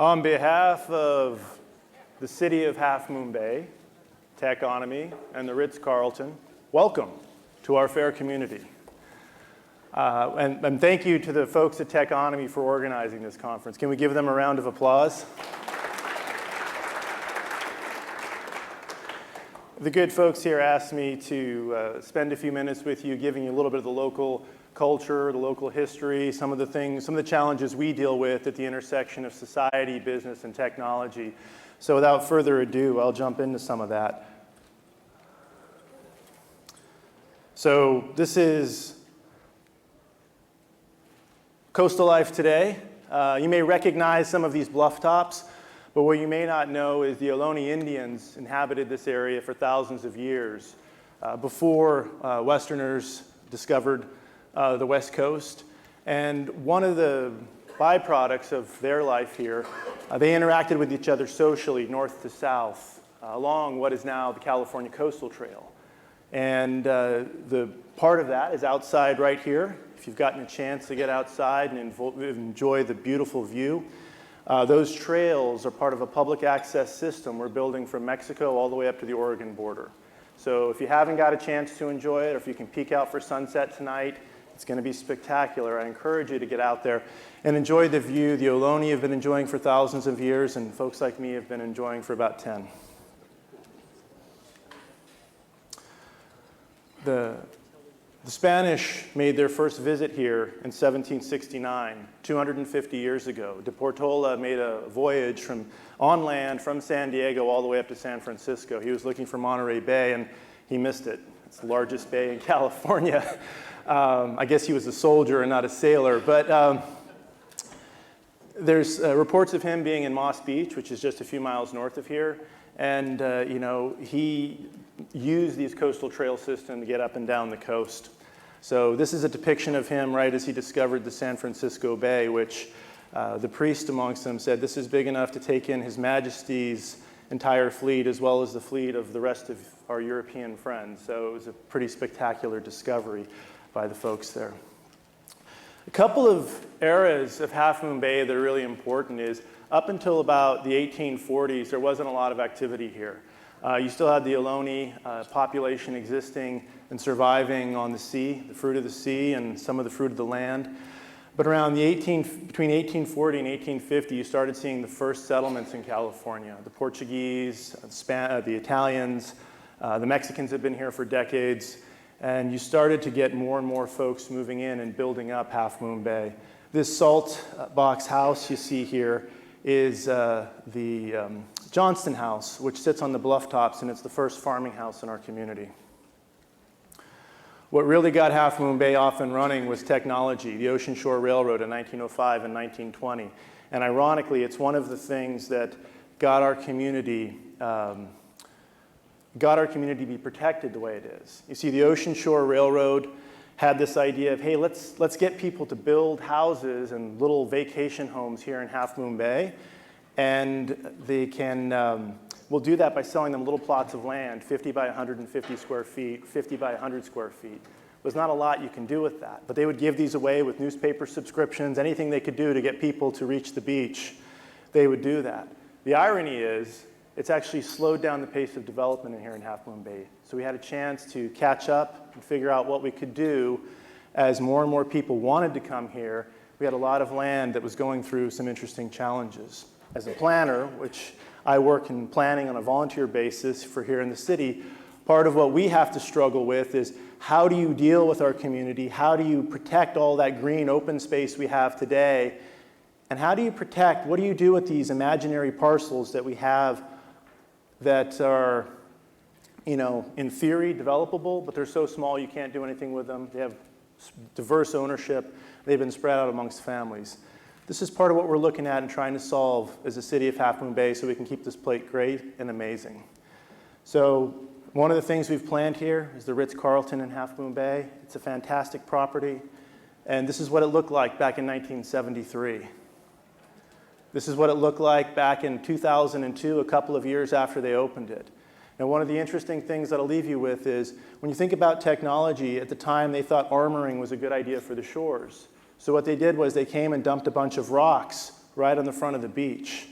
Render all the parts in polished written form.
On behalf of the City of Half Moon Bay, Techonomy, and the Ritz-Carlton, welcome to our fair community. And thank you to the folks at Techonomy for organizing this conference. Can we give them a round of applause? The good folks here asked me to spend a few minutes with you, giving you a little bit of the local culture, the local history, some of the challenges we deal with at the intersection of society, business, and technology. So without further ado, I'll jump into some of that. So this is Coastal Life today. You may recognize some of these bluff tops, but what you may not know is the Ohlone Indians inhabited this area for thousands of years before Westerners discovered the West Coast. And one of the byproducts of their life here, they interacted with each other socially, north to south, along what is now the California Coastal Trail. And the part of that is outside right here. If you've gotten a chance to get outside and enjoy the beautiful view, those trails are part of a public access system we're building from Mexico all the way up to the Oregon border. So if you haven't got a chance to enjoy it, or if you can peek out for sunset tonight, it's going to be spectacular. I encourage you to get out there and enjoy the view the Ohlone have been enjoying for thousands of years, and folks like me have been enjoying for about 10. The Spanish made their first visit here in 1769, 250 years ago. De Portola made a voyage on land from San Diego all the way up to San Francisco. He was looking for Monterey Bay, and he missed it. It's the largest bay in California. I guess he was a soldier and not a sailor, but there's reports of him being in Moss Beach, which is just a few miles north of here, and he used these coastal trail systems to get up and down the coast. So this is a depiction of him right as he discovered the San Francisco Bay, which the priest amongst them said this is big enough to take in His Majesty's entire fleet as well as the fleet of the rest of our European friends. So it was a pretty spectacular discovery by the folks there. A couple of eras of Half Moon Bay that are really important is up until about the 1840s, there wasn't a lot of activity here. You still had the Ohlone population existing and surviving on the sea, the fruit of the sea and some of the fruit of the land. But around between 1840 and 1850, you started seeing the first settlements in California. The Portuguese, the Italians, the Mexicans have been here for decades. And you started to get more and more folks moving in and building up Half Moon Bay. This salt box house you see here is the Johnston House, which sits on the bluff tops, and it's the first farming house in our community. What really got Half Moon Bay off and running was technology, the Ocean Shore Railroad in 1905 and 1920. And ironically, it's one of the things that got our community be protected the way it is. You see, the Ocean Shore Railroad had this idea of, hey, let's get people to build houses and little vacation homes here in Half Moon Bay, and we'll do that by selling them little plots of land, 50 by 150 square feet, 50 by 100 square feet. There's not a lot you can do with that, but they would give these away with newspaper subscriptions, anything they could do to get people to reach the beach, they would do that. The irony is, it's actually slowed down the pace of development in here in Half Moon Bay. So we had a chance to catch up and figure out what we could do as more and more people wanted to come here. We had a lot of land that was going through some interesting challenges. As a planner, which I work in planning on a volunteer basis for here in the city, part of what we have to struggle with is how do you deal with our community? How do you protect all that green open space we have today? And how do you protect, what do you do with these imaginary parcels that we have that are, in theory, developable, but they're so small you can't do anything with them. They have diverse ownership. They've been spread out amongst families. This is part of what we're looking at and trying to solve as a city of Half Moon Bay so we can keep this place great and amazing. So one of the things we've planned here is the Ritz-Carlton in Half Moon Bay. It's a fantastic property, and this is what it looked like back in 1973. This is what it looked like back in 2002, a couple of years after they opened it. And one of the interesting things that I'll leave you with is when you think about technology, at the time they thought armoring was a good idea for the shores. So what they did was they came and dumped a bunch of rocks right on the front of the beach.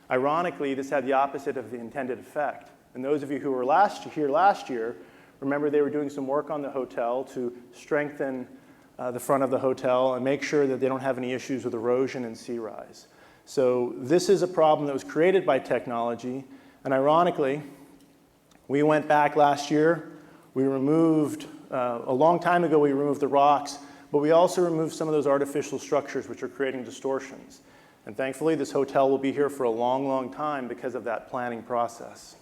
Ironically, this had the opposite of the intended effect. And those of you who were here last year, remember they were doing some work on the hotel to strengthen the front of the hotel and make sure that they don't have any issues with erosion and sea rise. So this is a problem that was created by technology, and ironically, we went back last year, we removed, a long time ago we removed the rocks, but we also removed some of those artificial structures which are creating distortions. And thankfully, this hotel will be here for a long, long time because of that planning process.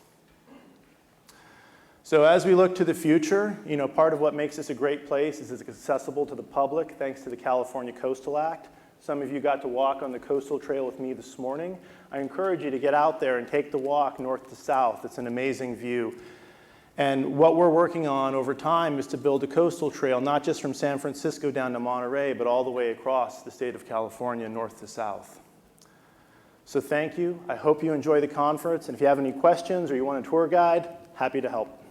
So as we look to the future, part of what makes this a great place is it's accessible to the public thanks to the California Coastal Act. Some of you got to walk on the coastal trail with me this morning. I encourage you to get out there and take the walk north to south. It's an amazing view. And what we're working on over time is to build a coastal trail, not just from San Francisco down to Monterey, but all the way across the state of California, north to south. So thank you. I hope you enjoy the conference. And if you have any questions or you want a tour guide, happy to help.